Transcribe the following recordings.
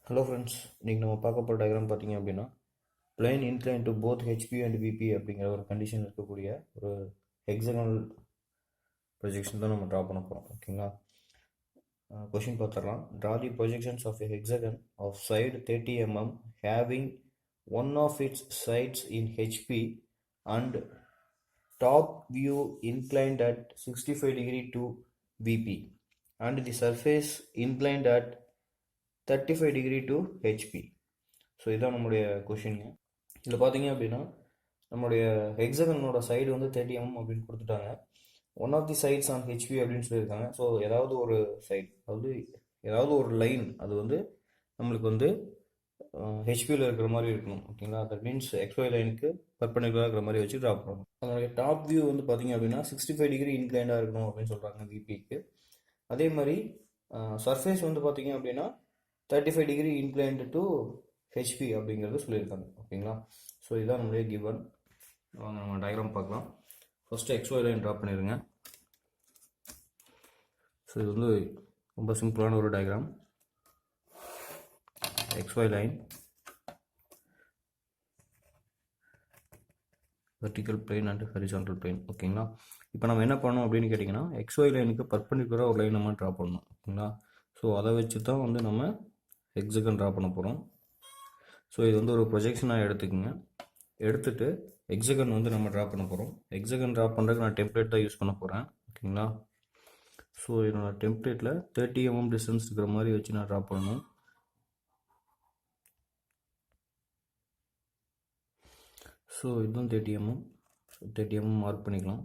Hello friends, இன்றைக்கி நம்ம பார்க்க போகிற டயக்ராம் பார்த்தீங்க அப்படின்னா plane inclined to both HP and VP அப்படிங்கிற ஒரு கண்டிஷன் இருக்கக்கூடிய ஒரு ஹெக்ஸகனல் ப்ரொஜெக்ஷன் தான் நம்ம ட்ரா பண்ண போகிறோம். ஓகேங்களா? கொஷின் பார்த்துடலாம். Draw the projections of a hexagon of side 30 mm having one of its sides in HP and top view inclined at 65 degree to VP and the surface inclined at 35 degree to HP. So இதுதான் நம்மளுடைய கொஷினுங்க. இதில் பார்த்தீங்க அப்படின்னா நம்மளுடைய ஹெக்ஸகனோட side வந்து 30 mm அப்படின்னு கொடுத்துட்டாங்க. One of the sides on HP அப்படின்னு சொல்லியிருக்காங்க. ஸோ ஏதாவது ஒரு சைட், அதாவது ஏதாவது ஒரு லைன் அது வந்து நம்மளுக்கு வந்து ஹெச்பியில் இருக்கிற மாதிரி இருக்கணும். ஓகேங்களா? தட் மீன்ஸ் எக்ஸ்ஒய் லைனுக்கு பர்பெண்டிகுலராக இருக்கிற மாதிரி வச்சு ட்ரா பண்ணணும். அதனுடைய டாப் வியூ வந்து பார்த்தீங்க அப்படின்னா 65 டிகிரி இன்க்ளைண்டாக இருக்கணும் அப்படின்னு சொல்கிறாங்க விபிக்கு. அதே மாதிரி சர்ஃபேஸ் வந்து பார்த்தீங்க அப்படின்னா 35 டிகிரி இன்க்ளைண்ட் டு ஹெச்பி அப்படிங்கிறது சொல்லியிருக்காங்க. ஓகேங்களா? ஸோ இதுதான் நம்மளுடைய கிவன். வாங்க நம்ம டயக்ராம் பார்க்கலாம். ஃபஸ்ட்டு எக்ஸ்ஒய் லைன் ட்ரா பண்ணிடுங்க. ஸோ இது வந்து ரொம்ப சிம்பிளான ஒரு diagram. XY line, vertical plane and horizontal plane. ஓகேங்களா? இப்போ நம்ம என்ன பண்ணோம் அப்படின்னு கேட்டிங்கன்னா XY லைனுக்கு பர்பெண்டிகுலராக ஒரு லைன் நம்ம ட்ரா பண்ணணும். ஓகேங்களா? ஸோ அதை வச்சு தான் வந்து நம்ம ஹெக்ஸகன் ட்ரா பண்ண போகிறோம். ஸோ இது வந்து ஒரு ப்ரொஜெக்ஷனாக எடுத்துக்கோங்க. எடுத்துகிட்டு ஹெக்ஸகன் வந்து நம்ம ட்ரா பண்ண போகிறோம். ஹெக்ஸகன் ட்ரா பண்ணுறதுக்கு நான் டெம்ப்ளேட் தான் யூஸ் பண்ண போகிறேன். ஓகேங்களா? ஸோ என்னோட டெம்ப்ளேட்டில் 30 mm டிஸ்டன்ஸ் இருக்கிற மாதிரி வச்சு நான் ட்ரா பண்ணணும். ஸோ இதுவும் 30 mm. 30 mm மார்க் பண்ணிக்கலாம்.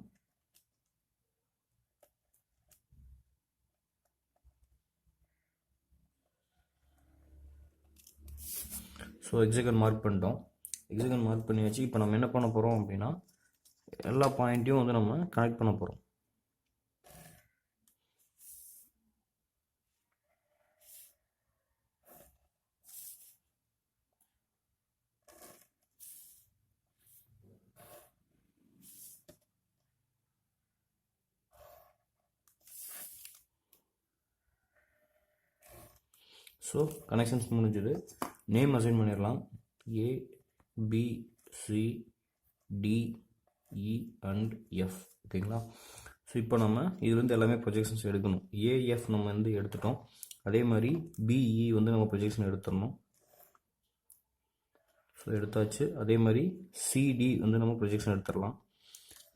ஸோ ஹெக்ஸகன் மார்க் பண்ணிட்டோம். ஹெக்ஸகன் மார்க் பண்ணியாச்சு. இப்போ நம்ம என்ன பண்ண போகிறோம் அப்படின்னா எல்லா பாயிண்ட்டையும் வந்து நம்ம கனெக்ட் பண்ண போகிறோம். ஸோ கனெக்ஷன்ஸ் முடிஞ்சது. நேம் அசைன் பண்ணிடலாம். A, B, C, D, E and F. ஓகேங்களா? ஸோ இப்போ நம்ம இதுலேருந்து எல்லாமே ப்ரொஜெக்ஷன்ஸ் எடுக்கணும். AF நம்ம வந்து எடுத்துட்டோம். அதே மாதிரி BE வந்து நம்ம ப்ரொஜெக்ஷன் எடுத்துடணும். ஸோ எடுத்தாச்சு. அதே மாதிரி CD வந்து நம்ம ப்ரொஜெக்ஷன் எடுத்துடலாம்.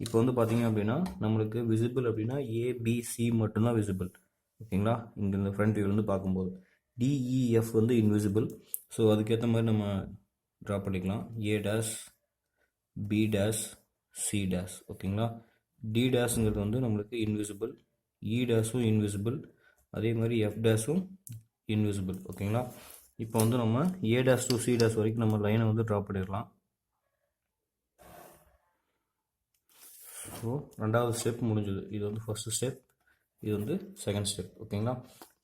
இப்போ வந்து பார்த்தீங்க அப்படின்னா நம்மளுக்கு விசிபிள் அப்படின்னா ABC மட்டும்தான் விசிபிள். ஓகேங்களா? இங்கே இந்த ஃப்ரண்ட் வியூலேருந்து பார்க்கும்போது DEF வந்து இன்விசிபிள். ஸோ அதுக்கேற்ற மாதிரி நம்ம ட்ரா பண்ணிக்கலாம். A dash, B dash, C dash. ஓகேங்களா? D டேஷுங்கிறது வந்து நம்மளுக்கு இன்விசிபிள், E டேஷும் இன்விசிபிள், அதே மாதிரி F டேஷும் இன்விசிபிள். ஓகேங்களா? இப்போ வந்து நம்ம A dash to C dash வரைக்கும் நம்ம லைனை வந்து ட்ரா பண்ணிடலாம். ஸோ ரெண்டாவது ஸ்டெப் முடிஞ்சது. இது வந்து ஃபர்ஸ்ட் ஸ்டெப், இது வந்து செகண்ட் ஸ்டெப். ஓகேங்களா?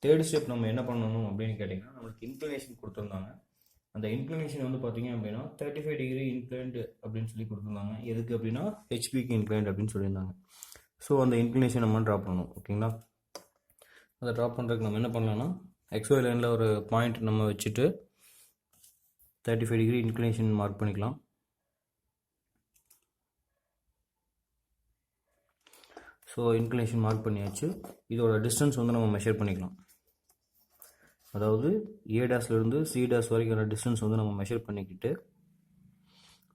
தேர்ட் ஸ்டெப் நம்ம என்ன பண்ணணும் அப்படின்னு கேட்டிங்கன்னா நம்மளுக்கு இன்க்ளினேஷன் கொடுத்துருந்தாங்க. அந்த இன்க்ளினேஷன் வந்து பார்த்தீங்க அப்படின்னா 35 டிகிரி இன்க்ளைண்ட் அப்படின்னு சொல்லி கொடுத்துருந்தாங்க. எதுக்கு அப்படின்னா ஹெச்பிக்கு இன்க்ளைண்ட் அப்படின்னு சொல்லியிருந்தாங்க. ஸோ அந்த இன்க்ளினேஷன் நம்ம ட்ரா பண்ணணும். ஓகேங்களா? அதை ட்ரா பண்ணுறதுக்கு நம்ம என்ன பண்ணலாம்னா XY லைனில் ஒரு பாயிண்ட் நம்ம வச்சுட்டு 35 டிகிரி இன்க்ளினேஷன் மார்க் பண்ணிக்கலாம். ஸோ இன்க்ளினேஷன் மார்க் பண்ணியாச்சு. இதோட டிஸ்டன்ஸ் வந்து நம்ம மெஷர் பண்ணிக்கலாம். அதாவது A டேஷ்லேருந்து C டேஷ் வரைக்கான டிஸ்டன்ஸ் வந்து நம்ம மெஷர் பண்ணிக்கிட்டு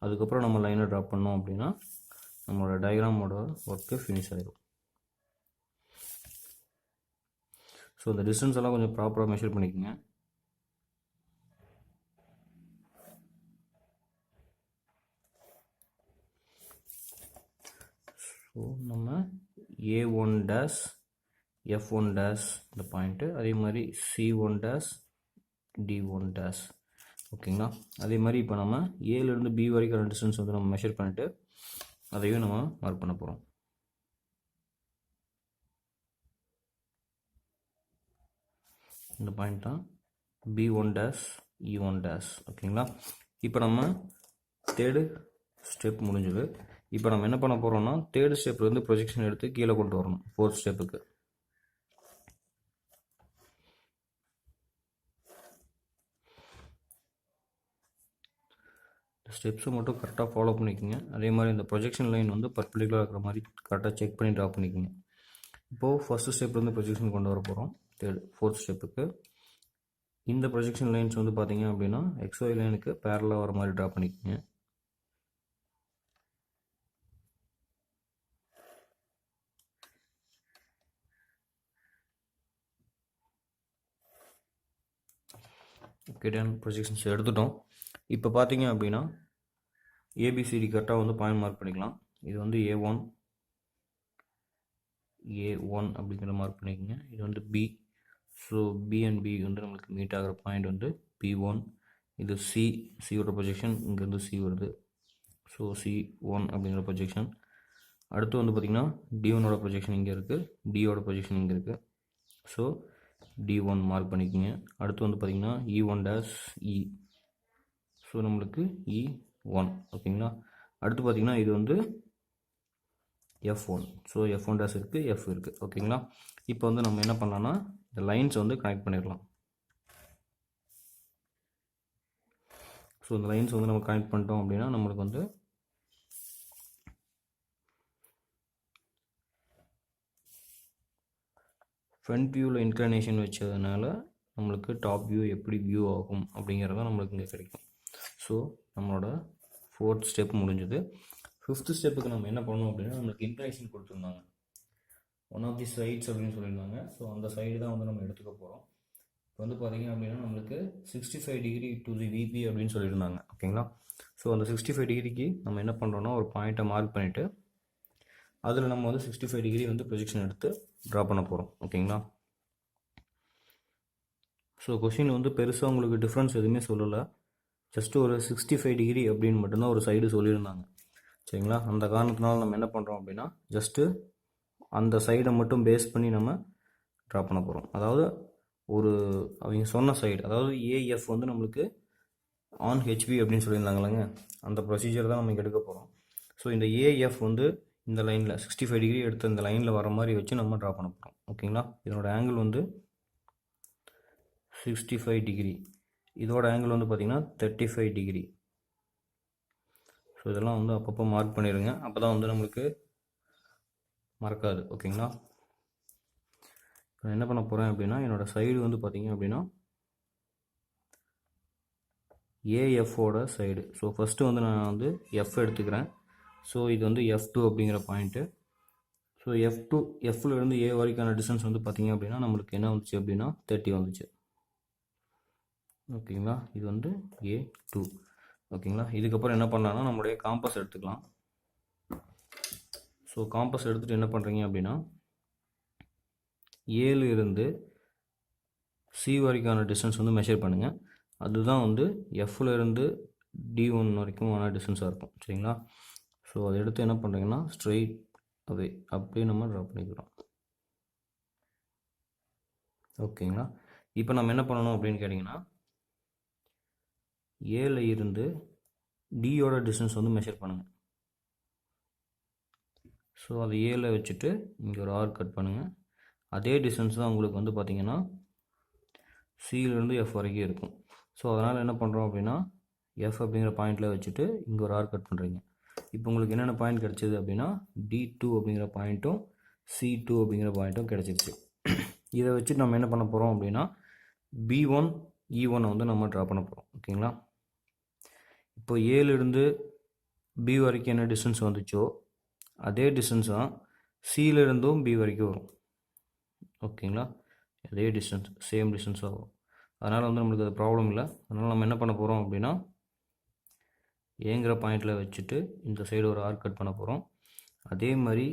அதுக்கப்புறம் நம்ம லைனை ட்ரா பண்ணோம் அப்படின்னா நம்மளோட டயக்ராமோட ஒர்க்கு ஃபினிஷ் ஆகிடும். ஸோ இந்த டிஸ்டன்ஸ் எல்லாம் கொஞ்சம் ப்ராப்பராக மெஷர் பண்ணிக்கோங்க. ஸோ நம்ம A1 டேஷ், F1 டேஷ் இந்த பாயிண்ட்டு, அதே மாதிரி C1 டேஷ், D1 டேஷ். ஓகேங்களா? அதே மாதிரி இப்போ நம்ம ஏலேருந்து B வரைக்கும் டிஸ்டன்ஸ் வந்து நம்ம மெஷர் பண்ணிவிட்டு அதையும் நம்ம மார்க் பண்ண போகிறோம். இந்த பாயிண்ட் தான் B1 டேஷ், E1 டேஷ். ஓகேங்களா? இப்போ நம்ம தேர்டு ஸ்டெப் முடிஞ்சது. இப்போ நம்ம என்ன பண்ண போகிறோம்னா தேர்டு ஸ்டெப்லேருந்து ப்ரொஜெக்ஷன் எடுத்து கீழே கொண்டு வரணும் ஃபோர்த் ஸ்டெப்புக்கு. ஸ்டெப்ஸை மட்டும் கரெக்டாக ஃபாலோ பண்ணிக்கோங்க. அதே மாதிரி இந்த ப்ரொஜெக்ஷன் லைன் வந்து பர்பெண்டிகுலராக இருக்கிற மாதிரி கரெக்டாக செக் பண்ணி ட்ரா பண்ணிக்கோங்க. இப்போது ஃபஸ்ட்டு ஸ்டெப்லேருந்து ப்ரொஜெக்ஷன் கொண்டு வர போகிறோம். ஃபோர்த் ஸ்டெப்புக்கு இந்த ப்ரொஜெக்ஷன் லைன்ஸ் வந்து பார்த்தீங்க அப்படின்னா XY லைனுக்கு பேரலாக வர மாதிரி ட்ரா பண்ணிக்கோங்க. ஓகேடான ப்ரொஜெக்ஷன்ஸ் எடுத்துட்டோம். இப்போ பார்த்தீங்க அப்படின்னா ஏபிசிடி கரெக்டாக வந்து பாயிண்ட் மார்க் பண்ணிக்கலாம். இது வந்து A1 அப்படிங்கிற மார்க் பண்ணிக்கோங்க. இது வந்து B. So B and B வந்து நம்மளுக்கு மீட் ஆகிற பாயிண்ட் வந்து P1. இது சியோட ப்ரொஜெக்ஷன் இங்கேருந்து C வருது. ஸோ C1 அப்படிங்கிற ப்ரொஜெக்ஷன். அடுத்து வந்து பார்த்திங்கன்னா D1ஓட ப்ரொஜெக்ஷன் இங்கே இருக்குது, Dயோட ப்ரொஜெக்ஷன் இங்கே இருக்குது. ஸோ D1 மார்க் பண்ணிக்கோங்க. அடுத்து வந்து பார்த்திங்கன்னா E1'E. ஸோ நம்மளுக்கு E1 ஓகேங்களா. அடுத்து பார்த்திங்கன்னா இது வந்து F1. ஸோ F1' இருக்குது, F இருக்குது ஓகேங்களா. இப்போ வந்து நம்ம என்ன பண்ணலாம்னா இந்த லைன்ஸ் வந்து கனெக்ட் பண்ணிடலாம். ஸோ இந்த லைன்ஸ் வந்து நம்ம கனெக்ட் பண்ணிட்டோம் அப்படின்னா நம்மளுக்கு வந்து ஃப்ரண்ட் வியூவில் இன்க்ளினேஷன் வச்சதுனால நம்மளுக்கு டாப் வியூ எப்படி வியூ ஆகும் அப்படிங்கிறது தான் நம்மளுக்கு இங்கே கிடைக்கும். ஸோ நம்மளோட 4th ஸ்டெப் முடிஞ்சது. 5th ஸ்டெப்புக்கு நம்ம என்ன பண்ணணும் அப்படின்னா நம்மளுக்கு இன்க்ளினேஷன் கொடுத்துருந்தாங்க. ஒன் ஆஃப் தி சைட்ஸ் அப்படின்னு சொல்லியிருந்தாங்க. ஸோ அந்த சைடு தான் வந்து நம்ம எடுத்துக்க போகிறோம். இப்போ வந்து பார்த்தீங்க அப்படின்னா நம்மளுக்கு 65 டிகிரி டு தி விபி அப்படின்னு சொல்லியிருந்தாங்க ஓகேங்களா. ஸோ அந்த 65 டிகிரிக்கு நம்ம என்ன பண்ணுறோன்னா ஒரு பாயிண்ட்டை மார்க் பண்ணிவிட்டு அதில் நம்ம வந்து 65 டிகிரி வந்து ப்ரொஜெக்ஷன் எடுத்து ட்ரா பண்ண போகிறோம் ஓகேங்களா. ஸோ கொஷின் வந்து பெருசாக உங்களுக்கு டிஃப்ரென்ஸ் எதுவுமே சொல்லலை. ஜஸ்ட்டு ஒரு 65 டிகிரி அப்படின்னு மட்டும்தான் ஒரு சைடு சொல்லியிருந்தாங்க சரிங்களா. அந்த காரணத்தினால நம்ம என்ன பண்ணுறோம் அப்படின்னா ஜஸ்ட்டு அந்த சைடை மட்டும் பேஸ் பண்ணி நம்ம ட்ரா பண்ண போகிறோம். அதாவது ஒரு அவங்க சொன்ன சைடு, அதாவது ஏஎஃப் வந்து நம்மளுக்கு ஆன் ஹெச்பி அப்படின்னு சொல்லியிருந்தாங்களேங்க, அந்த ப்ரொசீஜர் தான் நம்ம இங்கே எடுக்க போகிறோம். ஸோ இந்த ஏஎஃப் வந்து இந்த லைனில் 65 டிகிரி எடுத்து இந்த லைனில் வர மாதிரி வச்சு நம்ம ட்ரா பண்ண போகிறோம் ஓகேங்களா. இதனோட ஆங்கிள் வந்து 65 டிகிரி, இதோட ஆங்கிள் வந்து பார்த்திங்கன்னா 35 டிகிரி. ஸோ இதெல்லாம் வந்து அப்பப்போ மார்க் பண்ணிடுங்க, அப்போ தான் வந்து நம்மளுக்கு மறக்காது ஓகேங்களா. இப்போ என்ன பண்ண போகிறேன் அப்படின்னா என்னோடய சைடு வந்து பார்த்திங்க அப்படின்னா ஏஎஃபோட சைடு. ஸோ ஃபஸ்ட்டு வந்து நான் வந்து எஃப் எடுத்துக்கிறேன். ஸோ இது வந்து F2 அப்படிங்கிற பாயிண்ட்டு. ஸோ எஃப்லேருந்து ஏ வரைக்கான டிஸ்டன்ஸ் வந்து பார்த்திங்க அப்படின்னா நம்மளுக்கு என்ன வந்துச்சு அப்படின்னா 30 வந்துச்சு ஓகேங்களா. இது வந்து A2 ஓகேங்களா. இதுக்கப்புறம் என்ன பண்ணலான்னா நம்மளுடைய காம்பஸ் எடுத்துக்கலாம். ஸோ காம்பஸ் எடுத்துகிட்டு என்ன பண்ணுறீங்க அப்படின்னா ஏலேருந்து சி வரைக்கான டிஸ்டன்ஸ் வந்து மெஷர் பண்ணுங்கள். அதுதான் வந்து எஃப்லேருந்து D1 வரைக்கும் ஆன டிஸ்டன்ஸாக இருக்கும் சரிங்களா. ஸோ அதை எடுத்து என்ன பண்ணுறீங்கன்னா ஸ்ட்ரெயிட் அவே அப்படியே நம்ம ட்ரா பண்ணிக்கிறோம் ஓகேங்களா. இப்போ நம்ம என்ன பண்ணணும் அப்படின்னு கேட்டிங்கன்னா ஏல இருந்து டியோட டிஸ்டன்ஸ் வந்து மெஷர் பண்ணுங்கள். ஸோ அதை ஏல வச்சுட்டு இங்கே ஒரு ஆர் கட் பண்ணுங்கள். அதே டிஸ்டன்ஸ் தான் உங்களுக்கு வந்து பார்த்திங்கன்னா சியிலேருந்து எஃப் வரைக்கும் இருக்கும். ஸோ அதனால் என்ன பண்ணுறோம் அப்படின்னா எஃப் அப்படிங்கிற பாயிண்டில் வச்சுட்டு இங்கே ஒரு ஆர் கட் பண்ணுறீங்க. இப்போ உங்களுக்கு என்னென்ன பாயிண்ட் கிடச்சிது அப்படின்னா D2 அப்படிங்கிற பாயிண்ட்டும் C2 அப்படிங்கிற பாயிண்ட்டும் கிடச்சிருச்சு. இதை வச்சு நம்ம என்ன பண்ண போகிறோம் அப்படின்னா B1 E1 வந்து நம்ம ட்ரா பண்ண போகிறோம் ஓகேங்களா. இப்போ ஏலேருந்து பி வரைக்கும் என்ன டிஸ்டன்ஸ் வந்துச்சோ அதே டிஸ்டன்ஸ் தான் சியிலேருந்தும் பி வரைக்கும் வரும் ஓகேங்களா. அதே டிஸ்டன்ஸ் சேம் டிஸ்டன்ஸாக வரும். அதனால் வந்து நம்மளுக்கு அது ப்ராப்ளம் இல்லை. அதனால் நம்ம என்ன பண்ண போகிறோம் அப்படின்னா ஏங்கிற பாயிண்டில் வச்சுட்டு இந்த சைடு ஒரு ஆர்க் கட் பண்ண போகிறோம். அதே மாதிரி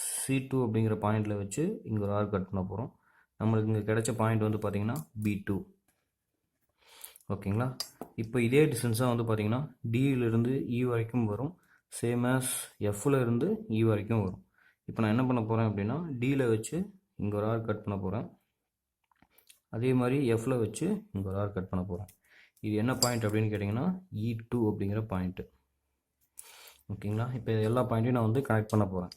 C2 அப்படிங்கிற பாயிண்டில் வச்சு இங்கே ஒரு ஆர்க் கட் பண்ண போகிறோம். நம்மளுக்கு இங்கே கிடைச்ச பாயிண்ட் வந்து பார்த்திங்கன்னா B2 ஓகேங்களா. இப்போ இதே டிஸ்டன்ஸாக வந்து பார்த்திங்கன்னா டியிலிருந்து இ வரைக்கும் வரும், சேம் ஆஸ் எஃப்ல இருந்து இ வரைக்கும் வரும். இப்போ நான் என்ன பண்ண போகிறேன் அப்படின்னா டியில் வச்சு இங்கே ஒரு ஆர்க் கட் பண்ண போகிறேன். அதே மாதிரி எஃப்ல வச்சு இங்கே ஒரு ஆர்க் கட் பண்ண போகிறேன். இது என்ன பாயிண்ட் அப்படின்னு கேட்டிங்கன்னா E2 அப்படிங்கிற பாயிண்ட்டு ஓகேங்களா. இப்போ எல்லா பாயிண்ட்டையும் நான் வந்து கனெக்ட் பண்ண போகிறேன்.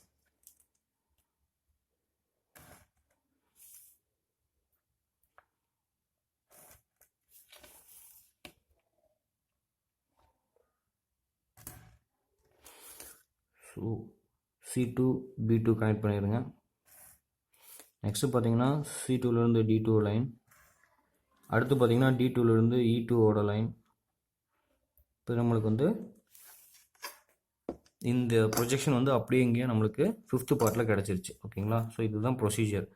ஸோ C2 B2 கனெக்ட் பண்ணிடுங்க. நெக்ஸ்ட்டு பார்த்தீங்கன்னா C2லேருந்து D2 லைன், அடுத்து பார்த்தீங்கன்னா D2லேருந்து E2ஓட லைன். இப்போ நம்மளுக்கு வந்து இந்த ப்ரொஜெக்ஷன் வந்து அப்படியே இங்கேயே நம்மளுக்கு 5th பார்ட்டில் கிடச்சிருச்சு. ஓகேங்களா? ஸோ இதுதான் ப்ரொசீஜர்.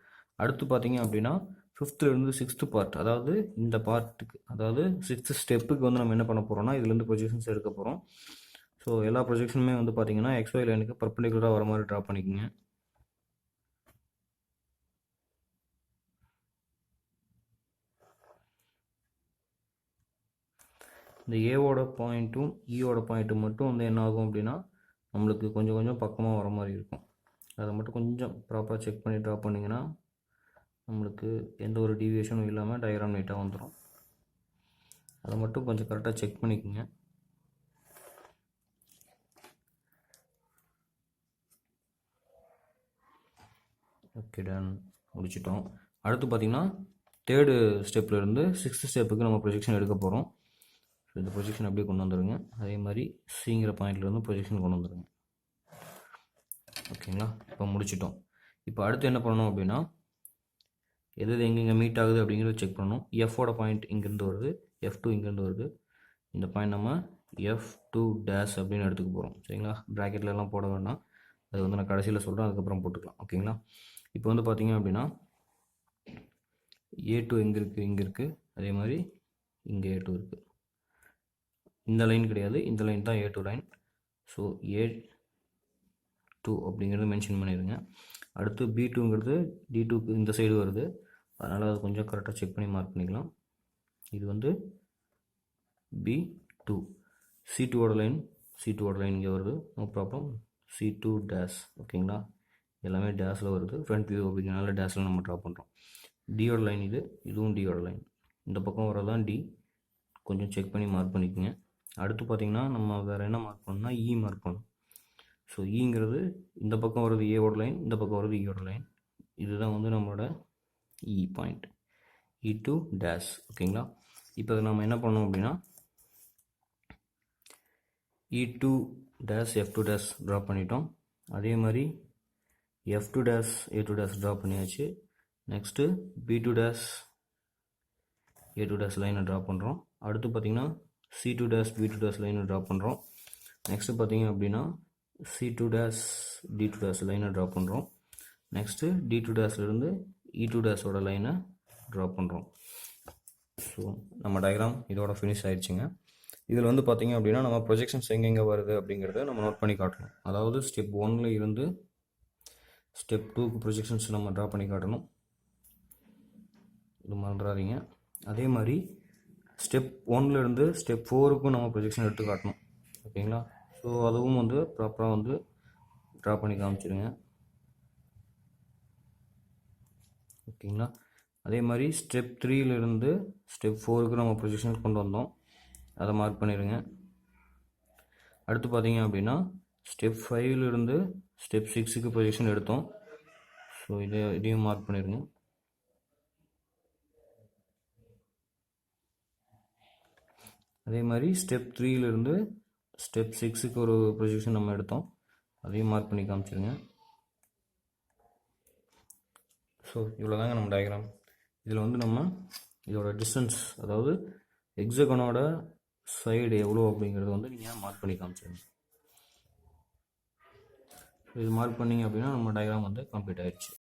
அடுத்து பார்த்தீங்க அப்படின்னா 5th-லேருந்து 6th பார்ட், அதாவது இந்த பார்ட்டுக்கு, அதாவது 6th ஸ்டெப்புக்கு வந்து நம்ம என்ன பண்ண போகிறோம்னா இதுலேருந்து ப்ரொஜெக்ஷன்ஸ் எடுக்க போகிறோம். ஸோ எல்லா ப்ரொஜெக்ஷனுமே வந்து பார்த்தீங்கன்னா XY லைனுக்கு பர்பண்டிகுலராக வர மாதிரி ட்ரா பண்ணிக்கோங்க. இந்த ஏவோட பாயிண்ட்டும் ஈயோட பாயிண்ட்டும் மட்டும் வந்து என்ன ஆகும் அப்படின்னா நம்மளுக்கு கொஞ்சம் கொஞ்சம் பக்கமாக வர மாதிரி இருக்கும். அதை மட்டும் கொஞ்சம் ப்ராப்பராக செக் பண்ணி ட்ரா பண்ணிங்கன்னா நம்மளுக்கு எந்த ஒரு டீவியேஷனும் இல்லாமல் டயக்ராம் நீட்டாக வந்துடும். அதை மட்டும் கொஞ்சம் கரெக்டாக செக் பண்ணிக்கோங்க. ஓகே, டன், முடிச்சிட்டோம். அடுத்து பார்த்திங்கன்னா 3rd ஸ்டெப்லேருந்து 6th ஸ்டெப்புக்கு நம்ம ப்ரொஜெக்ஷன் எடுக்க போகிறோம். ஸோ இந்த ப்ரொஜெக்ஷன் அப்படியே கொண்டு வந்துடுங்க. அதே மாதிரி சிங்கிற பாயிண்ட்லேருந்து ப்ரொஜெக்ஷன் கொண்டு வந்துடுங்க. ஓகேங்களா? இப்போ முடிச்சிட்டோம். இப்போ அடுத்து என்ன பண்ணணும் அப்படின்னா எது எங்கெங்கே மீட் ஆகுது அப்படிங்கிறத செக் பண்ணணும். எஃபோட பாயிண்ட் இங்கேருந்து வருது, F2 இங்கேருந்து வருது. இந்த பாயிண்ட் நம்ம F2 டேஷ் அப்படின்னு எடுத்துக்க போகிறோம். சரிங்களா? ப்ராக்கெட்லலாம் போட வேண்டாம், அது வந்து நான் கடைசியில் சொல்கிறேன், அதுக்கப்புறம் போட்டுக்கலாம். ஓகேங்களா? இப்போ வந்து பார்த்தீங்க அப்படின்னா A2 எங்கே இருக்குது, இங்கே இருக்குது. அதே மாதிரி இங்கே A2 இருக்குது. இந்த லைன் கிடையாது, இந்த லைன் தான் A2 லைன். ஸோ A2 அப்படிங்கிறது மென்ஷன் பண்ணிடுங்க. அடுத்து B2ங்கிறது D2க்கு இந்த சைடு வருது, அதனால் அதை கொஞ்சம் கரெக்டாக செக் பண்ணி மார்க் பண்ணிக்கலாம். இது வந்து B2. C2ஓட லைன் இங்கே வருது, நோ ப்ராப்ளம். C2 dash. ஓகேங்களா? எல்லாமே டேஷில் வருது, ஃப்ரண்ட் வியூ அப்படிங்கிறனால டேஷில் நம்ம ட்ரா பண்ணுறோம். டியோட லைன் இதுவும் டியோட லைன். இந்த பக்கம் வரதான் D, கொஞ்சம் செக் பண்ணி மார்க் பண்ணிக்கோங்க. அடுத்து பார்த்திங்கன்னா நம்ம வேறு என்ன மார்க் பண்ணணும்னா E மார்க் பண்ணணும். ஸோ ஈங்கிறது இந்த பக்கம் வருது ஏவோட லைன், இந்த பக்கம் வருது ஈயோட லைன். இதுதான் வந்து நம்மளோட E பாயிண்ட், E2 டேஷ். ஓகேங்களா? இப்போ அதை நம்ம என்ன பண்ணோம் அப்படின்னா E2 dash F2 dash draw பண்ணிட்டோம். அதே மாதிரி F2 dash A2 dash draw பண்ணியாச்சு. Next B2 dash A2 dash லைனை ட்ரா பண்ணுறோம். அடுத்து பார்த்திங்கன்னா C2 டேஷ் B2 டேஷ் லைனை ட்ரா பண்ணுறோம். நெக்ஸ்ட்டு பார்த்திங்க அப்படின்னா C2 டேஷ் D2 டேஷ் லைனை ட்ரா பண்ணுறோம். நெக்ஸ்ட்டு D2 டேஷ்லேருந்து E2 டேஷோட லைனை ட்ரா பண்ணுறோம். ஸோ நம்ம டயக்ராம் இதோட ஃபினிஷ் ஆயிடுச்சுங்க. இதில் வந்து பார்த்திங்க அப்படின்னா நம்ம ப்ரொஜெக்ஷன்ஸ் எங்கெங்கே வருது அப்படிங்கிறத நம்ம நோட் பண்ணி காட்டணும். அதாவது ஸ்டெப் 1ல் இருந்து ஸ்டெப் 2க்கு ப்ரொஜெக்ஷன்ஸ் நம்ம ட்ரா பண்ணி காட்டணும், இது மறந்துடாதீங்க. அதே மாதிரி ஸ்டெப் 1ல் இருந்து ஸ்டெப் 4க்கும் நம்ம ப்ரொஜெக்ஷன் எடுத்து காட்டணும். ஓகேங்களா? ஸோ அதுவும் வந்து ப்ராப்பராக வந்து ட்ரா பண்ணி காமிச்சிடுங்க. ஓகேங்களா? அதே மாதிரி ஸ்டெப் 3லேருந்து ஸ்டெப் 4க்கு நம்ம ப்ரொஜெக்ஷன் கொண்டு வந்தோம், அதை மார்க் பண்ணிடுங்க. அடுத்து பார்த்தீங்க அப்படின்னா ஸ்டெப் 5லேருந்து ஸ்டெப் 6க்கு ப்ரொஜெக்ஷன் எடுத்தோம். ஸோ இதையும் மார்க் பண்ணிடுங்க. அதே மாதிரி ஸ்டெப் 3லேருந்து ஸ்டெப் 6க்கு ஒரு ப்ரொஜெக்ஷன் நம்ம எடுத்தோம், அதையும் மார்க் பண்ணி காமிச்சிருங்க. ஸோ இவ்வளோ தாங்க நம்ம டயக்ராம். இதில் வந்து நம்ம இதோட டிஸ்டன்ஸ், அதாவது ஹெக்ஸகனோட சைடு எவ்வளோ அப்படிங்கிறது வந்து நீங்கள் மார்க் பண்ணி காமிச்சிருங்க. இது மார்க் பண்ணிங்க அப்படின்னா நம்ம டயக்ராம் வந்து கம்ப்ளீட் ஆயிடுச்சு.